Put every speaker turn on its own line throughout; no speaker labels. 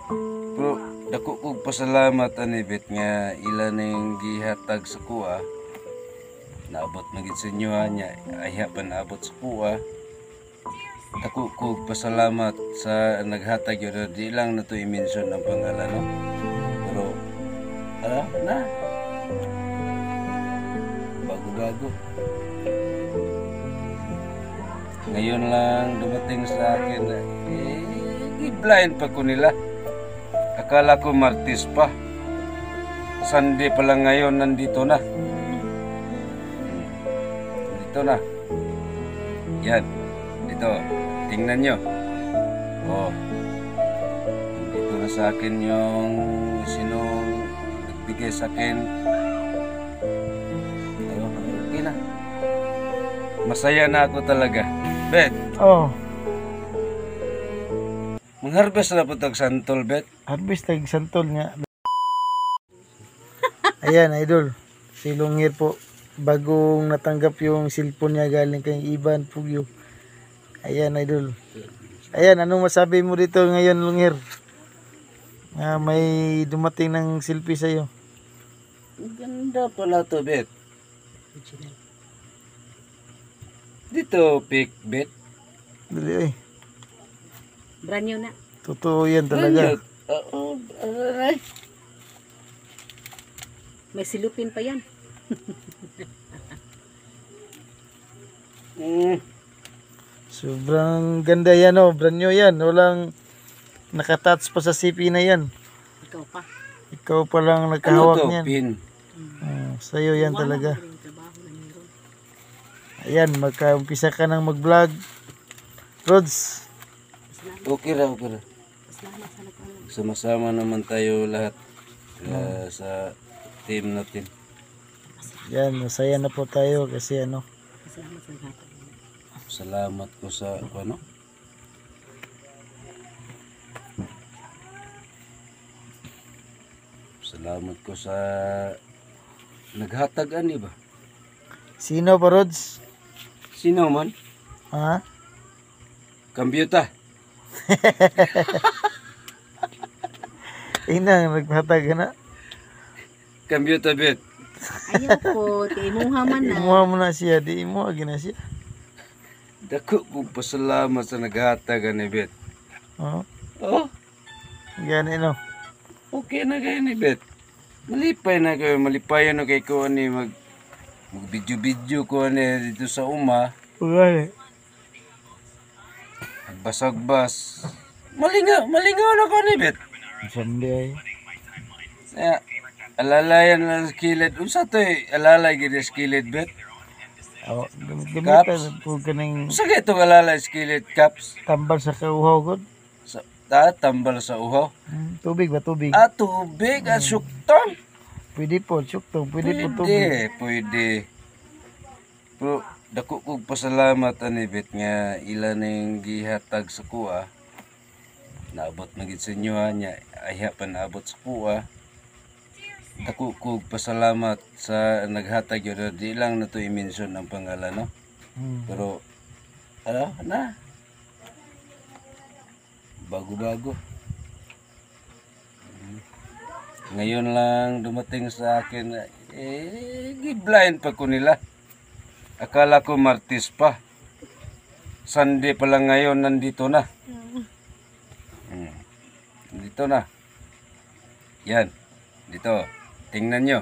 Pero dako kog pasalamat ani bet nga ila ning gihatag sa kuha. Naabot na gid sa inyo nya ayha pa naabot sa kuha. Dako kog pasalamat sa naghatag yun. Di lang na to i-mention ang pangalan, no? Pero na bago-bago. Ngayon lang dumating sa akin na i-blind pa ko nila. Akala ko Martes pa. Sunday pa lang ngayon nandito na. Dito na. Yan. Dito. Tingnan nyo. Oh. Dito na sa akin yung sinong nagbigay sa akin. Okay na. Masaya na ako talaga. Bet.
Oh,
Mangharvest na po tag santol, Bet.
harvest tag santol nga. Ayan, idol. Si Lungir po. Bagong natanggap yung cellphone niya galing kay Ivan Pugyo. Ayan, idol. Ayan, anong masabi mo dito ngayon, Lungir? May dumating ng selfie sa'yo.
Ganda pala to, Bet. Dito, pic, Bet.
Dali, ay.
Brand new na.
Totoo yan talaga.
Oo, aray.
May silupin pa yan.
Sobrang ganda yan, oh. Brand new yan. Walang nakatouch pa sa CP na yan.
Ikaw pa.
Ikaw pa lang
Ano
nagkahawak
to,
niyan.
pin?
Sa'yo yan
Wala
talaga.
pa rin trabaho na meron.
Ayan, magka-umpisa ka ng mag-vlog. Rods,
Okay ra, okay ra.
Salamat sa nagkaroon.
Sama-sama naman tayo lahat sa team natin.
yan, masaya na po tayo kasi ano,
Salamat sa naghatag.
Salamat ko sa ano? Salamat ko sa naghatag ani ba?
sino pa Rods?
Sino man?
Ha?
Kambyuta.
Inang naghatag ka na.
Kambyuta, Bet.
Ayaw po. Timuha man na.
Imuha mo na siya, di imuha gina siya.
Dako kong pasalamat sa naghatag ani, Bet.
Oh,
Oh,
gani no.
okay na kayo ni Bet. Malipay na kayo, malipayan na kayo ko ani mag-video-video ko ani dito sa uma.
Ugani.
Basag-bas. Malingaw na ko ni Bet.
Someday.
Kaya, alalayan lang sa kilid. Unsa to alalay gid sa kilid, Bet?
Oh, gamit po ka ng
Unsa kay itong alalay sa kilid, Caps?
tambal sa kauhaw ko.
Tambal sa uhaw.
Tubig ba, tubig?
Tubig at sukton.
Pwede po, suktong. Pwede po tubig.
Pwede. Pero dako kog pasalamat ani Bet nga ila ning gihatag sa kuha. Naabot na gid sa inyo nya ayha pa naabot sa kuha. Dako kog pasalamat sa naghatag yun. Di lang na to i-mention ang pangalan, no? Pero na bago-bago. Ngayon lang dumating sa akin na gi-blind pa ko nila. Akala ko Martes pa. Sunday pa lang ngayon nandito na. Dito na. Yan. Dito. Tingnan nyo.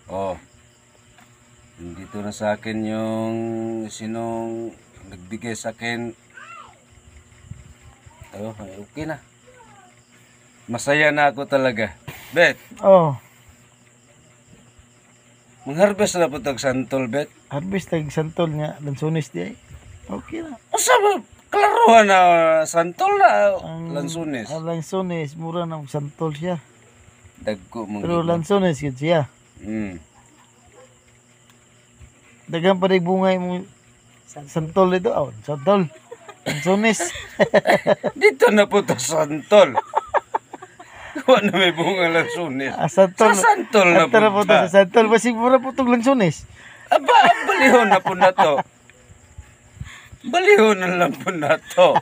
Oh. Dito na sa akin yung sinong nagbigay sa akin. Okay na. Masaya na ako talaga. Bet,
Oh,
mangharvest na po tag santol, Bet.
harvest tag santol nga. Lansones di ay. Okay na.
Asa ba? Klaruhan na santol na lansunes.
Ang lansones, mura ng santol siya.
Dagko mong
Pero lansones yun siya. Dagang pa rin bungay mo santol ito. Oh, santol. Lansones.
Dito na po ta santol. Kuha na may bunga lansunes.
Santol.
Sa santol na po
Tara po
ta.
sa santol. Basig mura po itong lansones.
Aba, balihon na po na to. Baliw na lang po na to.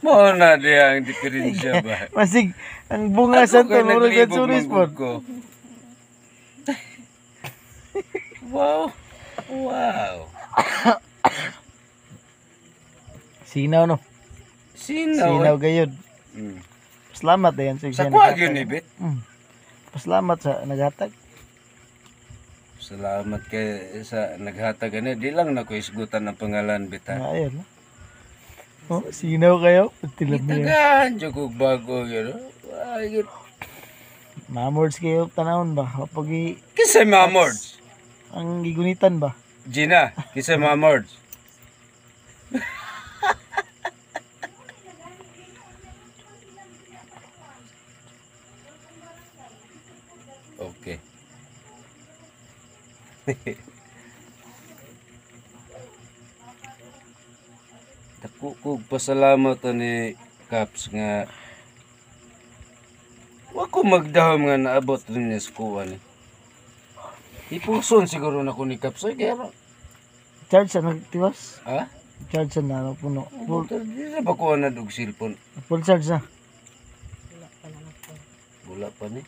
Mao na diya ang diferensya ba?
Masig, ang bunga sa to,
kay
murag
naglibog
gansuris po.
manggod ko. Wow. Wow.
Sinaw no.
Sinaw.
Sinaw gayud.
Mm.
Salamat dayan sa
Sa kuwag yun, Ibit.
Pasalamat sa naghatag.
Salamat kay sa naghatag ani. Di lang na ko isgutan ang pangalan, Bita.
Ayun. Oh, sinaw kayo? Tilab niya.
Itagaan, jugog bago yun. Ay,
Mamords kayo tanawon ba? Kapag
kisay mamords.
ang gigunitan ba?
Gina, kisay mamords. Okay. Dako kog pasalamat ani Caps nga wa ko magdahom nga naabot rin niya sa kuha ni. Ipuson siguro na ko ni Caps. Ay, kaya
Charge sa nagtiwas?
ha?
Charge sa na puno.
Di na ba ko na og cellphone?
Full charge na.
Wala pa ni.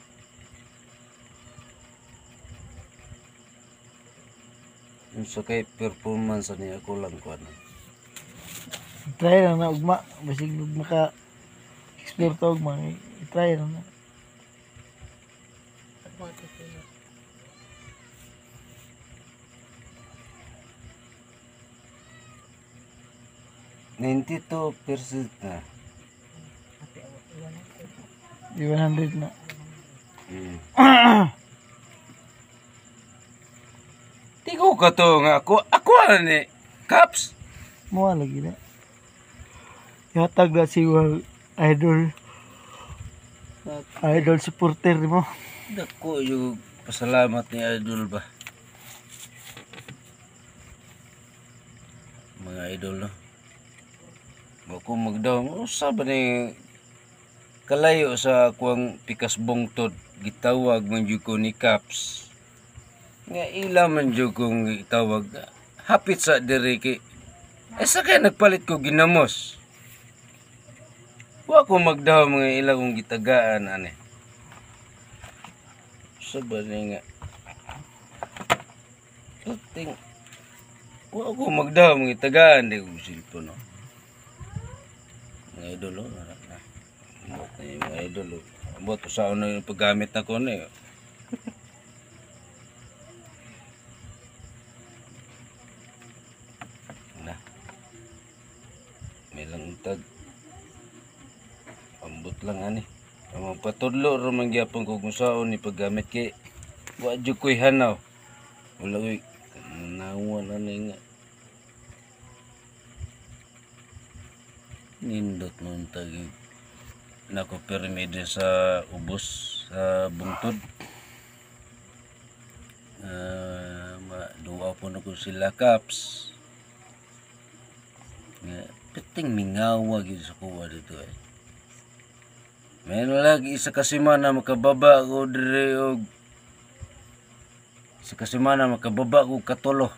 Yung sa kay performance ni ako lang ko ano.
Try lang na ugma. Basig maka explore to ugma. I-try lang na. %92 na. Di 100 na.
Mm. Di ko ka to nga ako ni Caps.
Muha lagi na. Yatag na si idol. Idol supporter mo.
Dako yung pasalamat ni Idol ba. Mga idol no. Ako magdaw, usa ba ni kalayo sa kuang pikas bungtod gitawag man jud ko ni Caps. Nga ila man jud kong gitawag hapit sa diri kay sa kay nagpalit ko ginamos. Wa ko magdaw mga ila kong gitagaan ani. Sa ba ni nga ting wa ko magdaw mga gitagaan di ko silpo no. Mga idol oh. Mga idol oh. Ambot sa ano yung paggamit na ko na eh. Na. May lang untag. Ambot lang ani. Amang patudlo ramang gyapon ko kung saan ni paggamit kay wa jud ko'y hanaw. Wala ko'y nawa na nga. Nindot nun tagi nako pyramid sa ubos sa bungtod. Duwa po na ko sila Caps. Piting mingawa gyud sa kuwa dito eh. May lagi isa kasimana makababa ko dire og sa kasimana makababa ko katulo.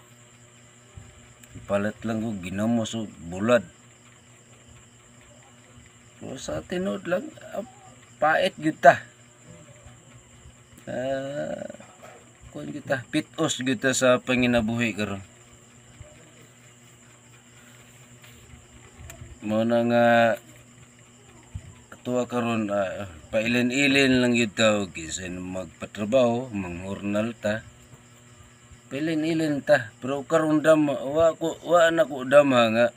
Ipalit lang ko ginamos og bulad. So, sa tinod lang pait gyud ta. Kuan gyud ta, pitos gyud ta sa panginabuhi karon. Mo na nga tuwa karon pailin-ilin lang gyud ta og kinsa magpatrabaho, manghurnal ta. Pailin-ilin ta, pero karon dam wa na ko dama nga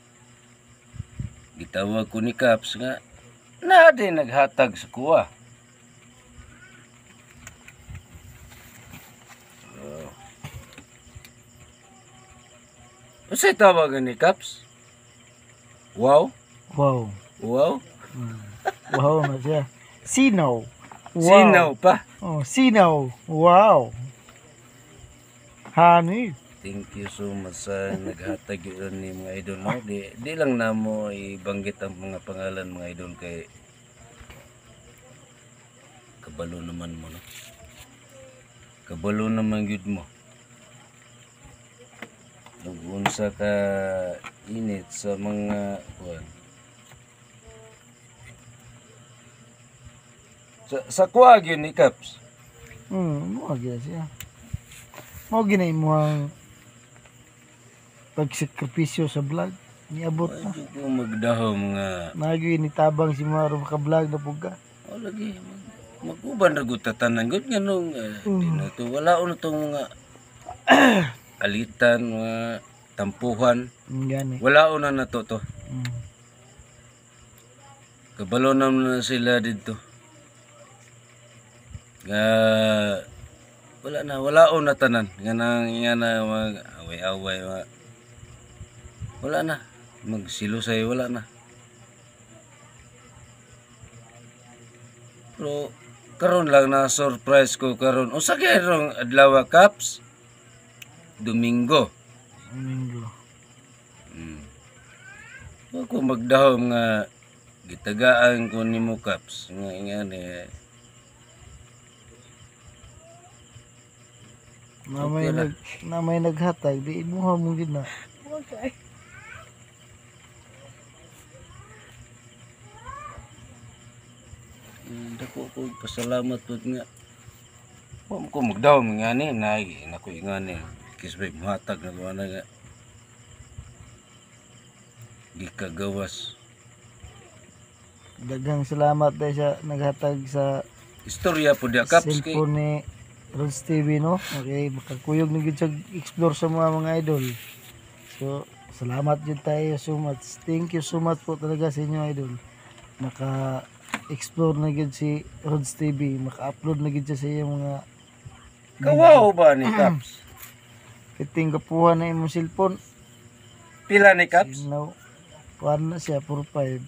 gitawag ko ni Caps nga na din naghatag sa kuha. Unsay tawagan ni Caps? Wow?
Wow.
Wow?
Wow na siya. Sinaw. Wow.
Sinaw pa.
Oh, sinaw. Wow. Hani.
Thank you so much sa naghatag yun ni mga idol. No? Di lang na mo ibanggit ang mga pangalan mga idol kay kabalo naman mo. No? Kabalo naman yun mo. ug unsa ka init sa mga kuan. Sa kuha gyud ni Kaps.
Mo gyud siya. Mo ginay mo ang pagsakripisyo sa vlog. Niabot na.
Di ko magdahom nga.
Nagi ni tabang si Maro maka-vlog na pugka.
O lagi maguban ra gud tatanan gud nganong di na to wala na tong mga alitan mga tampuhan.
Gani.
Wala na nato to.
Mm.
Kabalo na sila dito. Nga wala na tanan nga na mag away-away wala na magsilusay wala na. Pero karon lang na surprise ko karon. Usa kay rong adlaw Kaps? Domingo.
Domingo.
Ako magdahom nga gitagaan ko nimo Kaps nga ingani
Namay naghatag di imuha mo gid na.
Okay.
dako ko pasalamat pud nga. Wa ko magdahom ngani nako ingani kisbay muhatag na kuana nga gikagawas.
Daghang salamat dahil sa naghatag sa
Istorya po dia Kaps kay
cellphone ni Rods TV, no? Okay, makakuyog na gid sa explore sa mga idol. So, salamat jud tayo so much. Thank you so much po talaga sa inyo idol. Explore na gid si Rods TV, maka-upload na gid siya sa iyang mga
kawaw ba ni Kaps?
kiting kapuhan na imong cellphone.
Pila ni Kaps?
No. Kuan na siya 45.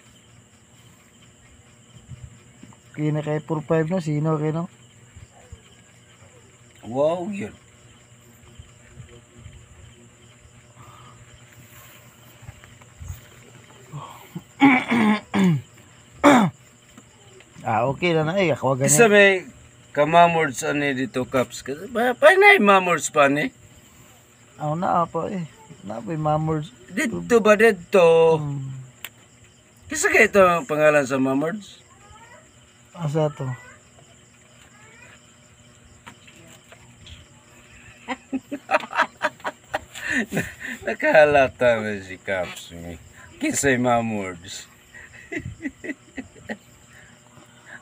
Kina kay 45 na sino kay no?
Wow, yun.
Okay na na ako ganyan.
Isa may kamamords ani dito Kaps. Panay mamords pa ni?
Na pa Na pa mamords.
Dito ba dito?
Hmm.
Kisa kayo ito ang pangalan sa mamords?
Asa to?
Nakahalata na si Kaps. Kisa'y mamords.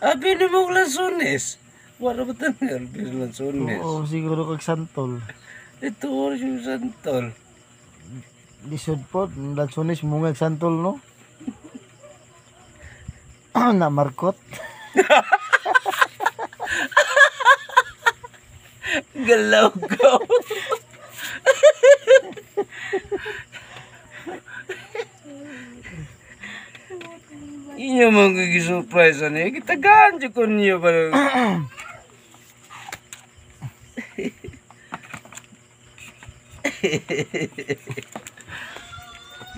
Abi ni mong lansones. Wala ba tangal? Pero lansones.
Oo, siguro kag santol.
Ito oras yung santol.
Lisod po, lansones mungag santol, no? Na markot.
Galaw ko. Inyo mga gisurprise ani. Kitagaan dyan ko niyo ba?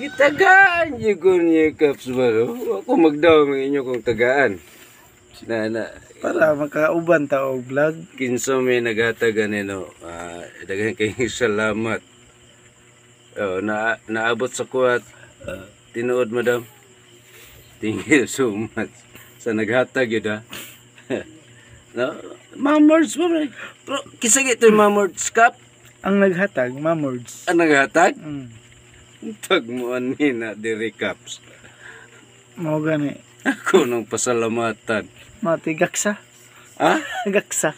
Gitagaan dyan ko niyo Kaps ba? Ako magdaw mga inyo kong tagaan.
Para makauban ta og vlog.
Kinsa may nagatagan nino. Daghang kayong salamat. Naabot sa kuwat. Tinuod madam. Thank you so much. Sa naghatag yun ha. No? Mamords ba? Pero kisa ito yung mamords Kap?
Ang naghatag, mamords.
Ang naghatag?
Mm.
Tag mo ani na diri Kaps.
Mao gani.
Ako nang pasalamatan.
Mati gaksa.
Ha?
Gaksa.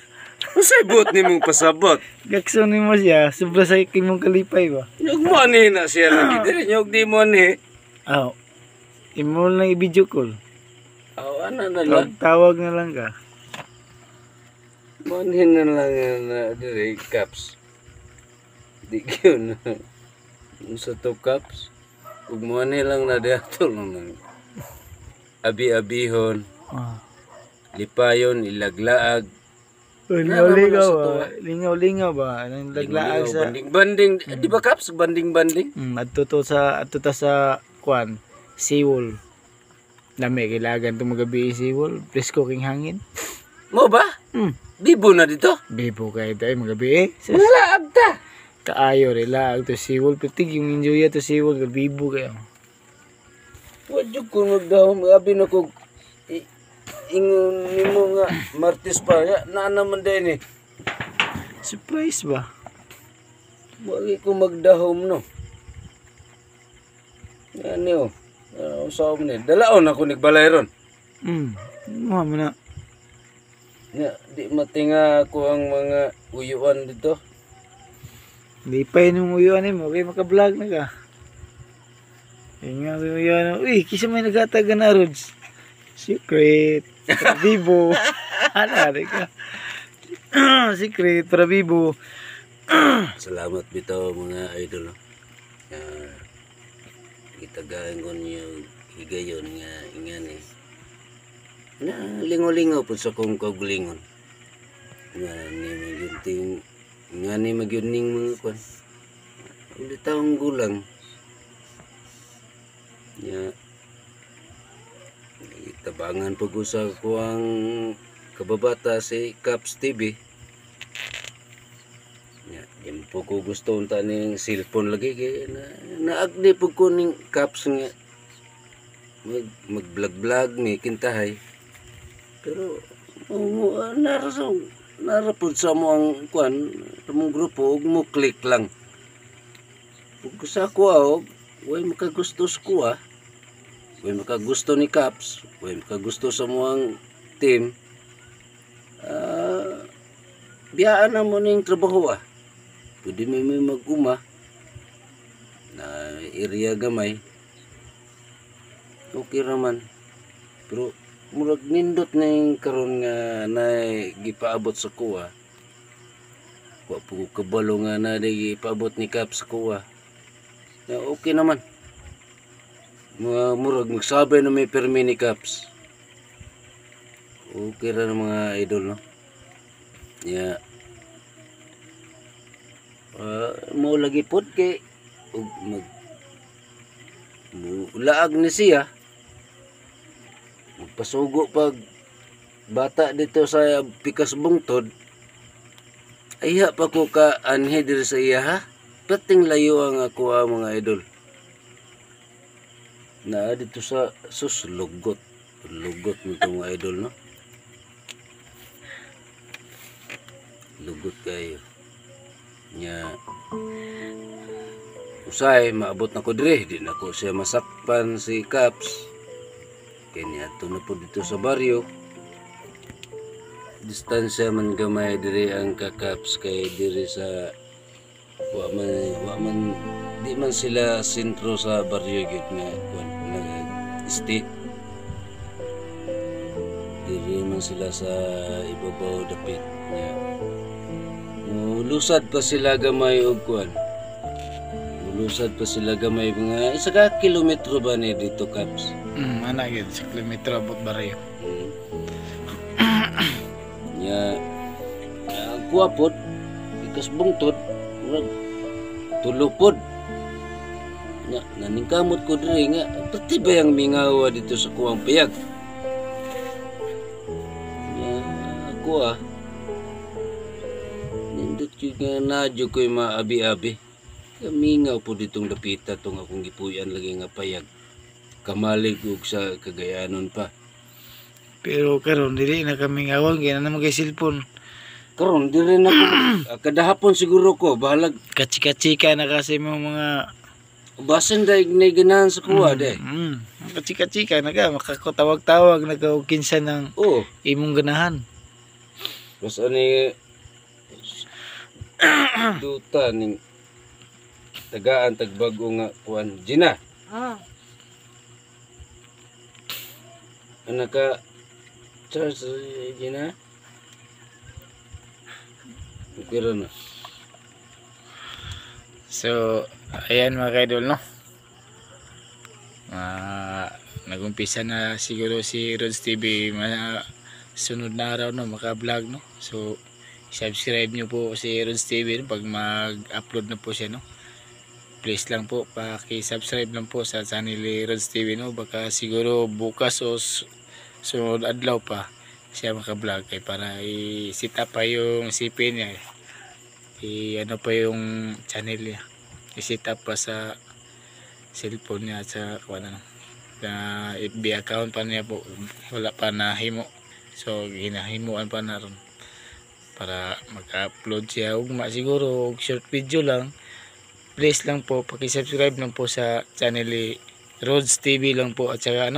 Usay buot ni mong pasabot.
Gakso ni mo siya, sobra sa imong kalipay ba?
Nyog mo ani na siya lagi diri. Nyog di mo ani.
Aw. Imo lang i-video call.
Ano na lang.
Tawag na lang ka.
Manhin na lang na diri Kaps. Di yun. Sa to Kaps. Ug mo ni lang na diato lang. Abi-abihon. Lipayon, ilaglaag.
Lingaw-lingaw ba? Lingaw-lingaw ba? Anong laglaag sa...
Banding-banding. Di ba Kaps? Banding-banding?
Adto ta sa kwan. Seawall. Lami, kailangan itong magabi seawall. Please cooking hangin.
Mo ba? Bibo na dito?
Bibo kayo tayo magabi eh.
Wala agta.
kaayo rela to siwol pitig yung enjoy to siwol gabibo kayo.
Wadyo ko magdahom, abi na ko, ingon nimo nga, Martes pa, na naman din eh.
Surprise ba?
Wagi ko magdahom no. Yan niyo, usawam ni, dalaon ako nagbalay ron.
Mo na.
Nga, di matinga ako ang mga uyuan dito.
Di pa yun yung uyuan mo, okay maka-vlog na ka. Yung nga yung uyuan, uy, kisa may nagataga na Rods. Secret, para bibo. Ano ka? Secret, para bibo.
Salamat bitaw mga idol. Gitagaan ko niyo higayon nga ingan eh. Na lingo-lingo po sa kong kagulingon. Nga ni magyunting mga kwan. Ulit taong gulang. Nya itabangan pag usa ko ang kababata si Caps TV. Nya di po ko gusto unta ning cellphone lagi kay naagdi pag ko ning Caps nga mag-vlog ni kintahay. Pero narapod sa mo ang kwan mong grupo ug mo click lang. Ug sa ko way makagusto sa kuha. Way makagusto ni Caps, way makagusto sa mo ang team. Biyaan na mo ning trabaho Pwede may mag-uma na area gamay. Okay raman. Pero murag nindot na yung karon nga na gipaabot sa kuha. Wa po kabalo nga na gipaabot ni Caps sa kuha. Na okay naman. Murag magsabi na may permi ni Caps. Okay ra ng mga idol no. Ya. Mo lagi pod kay laag ni siya. Magpasugo pag bata dito sa pikas bungtod. Ayha pa ko ka anhe diri sa iya ha. Pating layo ang ako mga idol. Na dito sa lugot. Lugot mo itong mga idol no. Lugot kayo. Nya usay maabot na ko dire. Di na ko siya masakpan si Caps. Kaya ato na po dito sa baryo. Distansya man gamay diri ang Caps kay diri sa wa man di man sila sentro sa baryo gid nga state. Diri man sila sa ibabaw dapit nya. Lusad pa sila gamay og kuan. Lusad pa sila gamay mga isa ka kilometro ba ni dito Caps?
Ana gyud sa kilometro abot baryo.
Nya kuwapod ikas bungtod murag tulupod. Nya naningkamot ko diri nga pati ba yang mingawa dito sa kuwang payag. Nya ako nindot yung nga nadyo ko'y maabi-abi. Mingaw po ditong lapita itong akong gipuyan lagi nga payag. Kamalig og sa Cagayanon pa.
Pero karon dili na kami ngawang kaya na kay cellphone.
Karon di rin ako kada hapon siguro ko bahalag
Kachika-chika na kasi mo mga
basin daig na ganahan sa kuha day.
Kachika-chika na ka makakotawag-tawag na ka og kinsa ng imong ganahan.
Basta ni duta ning tagaan tagbago nga kuan Gina. Anak ka Charles Gina. Pero na.
So, ayan mga kaidol no. Nagumpisa na siguro si Rods TV sunod na araw no maka-vlog no. So, subscribe nyo po si Rods TV no, pag mag-upload na po siya no. Please lang po paki-subscribe lang po sa channel ni Rods TV no. Baka siguro bukas o sunod adlaw pa siya maka-vlog kay para i-set up pa yung CP niya.
ano pa yung channel niya, i-set up pa sa cellphone niya at sa na FB account pa niya po, wala pa nahimo. So ginahimuan pa na ron para mag-upload siya ugma siguro og short video lang. Please lang po paki-subscribe lang po sa channel ni Rods TV lang po, at saka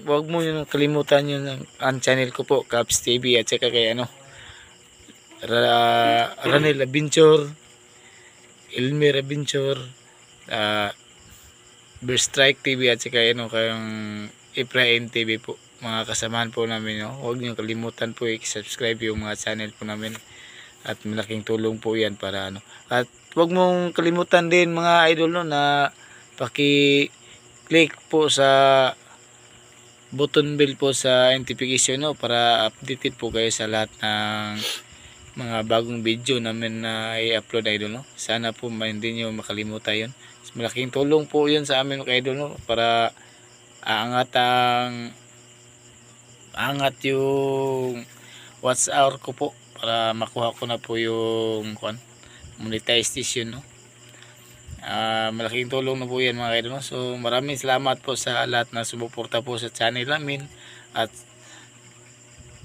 wag mo yung kalimutan yung ang channel ko po, Caps TV, at saka kay Ranel Adventure, Elmer Adventure, Berstrike TV, at saka kayong Efrain TV po, mga kasamaan po namin. Huwag niyo kalimutan po i-subscribe yung mga channel po namin, at malaking tulong po yan para at huwag mong kalimutan din mga idol na paki-click po sa button bell po sa notification para updated po kayo sa lahat ng mga bagong video namin na i-upload idol. Sana po hindi nyo makalimutan yun. Malaking tulong po yun sa amin mga idol para angat yung watch hour ko po, para makuha ko na po yung monetization. Malaking tulong na po yan mga idol. So maraming salamat po sa lahat na sumuporta po sa channel namin, at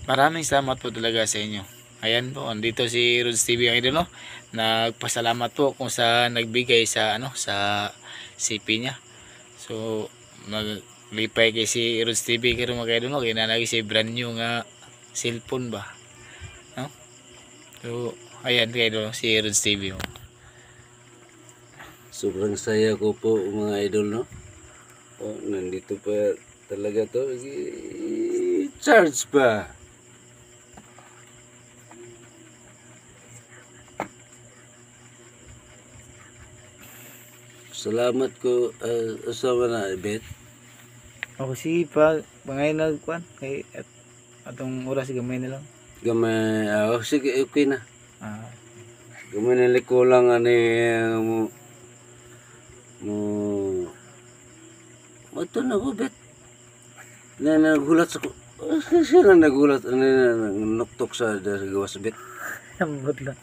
maraming salamat po talaga sa inyo. Ayan po, andito si Rods TV ang idol. Nagpasalamat po kung sa nagbigay sa sa CP niya. So naglipay kay si Rods TV karon mga idol, kinanagi si brand new nga cellphone ba. So ayan kay idol si Rods TV.
Sobrang saya ko po mga idol, nandito pa talaga to, charge pa. Salamat ko asawa na ibet.
Ako sige pa, bangay nagkuan kay atong oras gamay na lang.
Gamay, sige, okay na. Gamay na likulang ito na ko bet. Nagulat sa ko. Siya lang nagulat, nuktok sa gawas bet.
Ambot lang.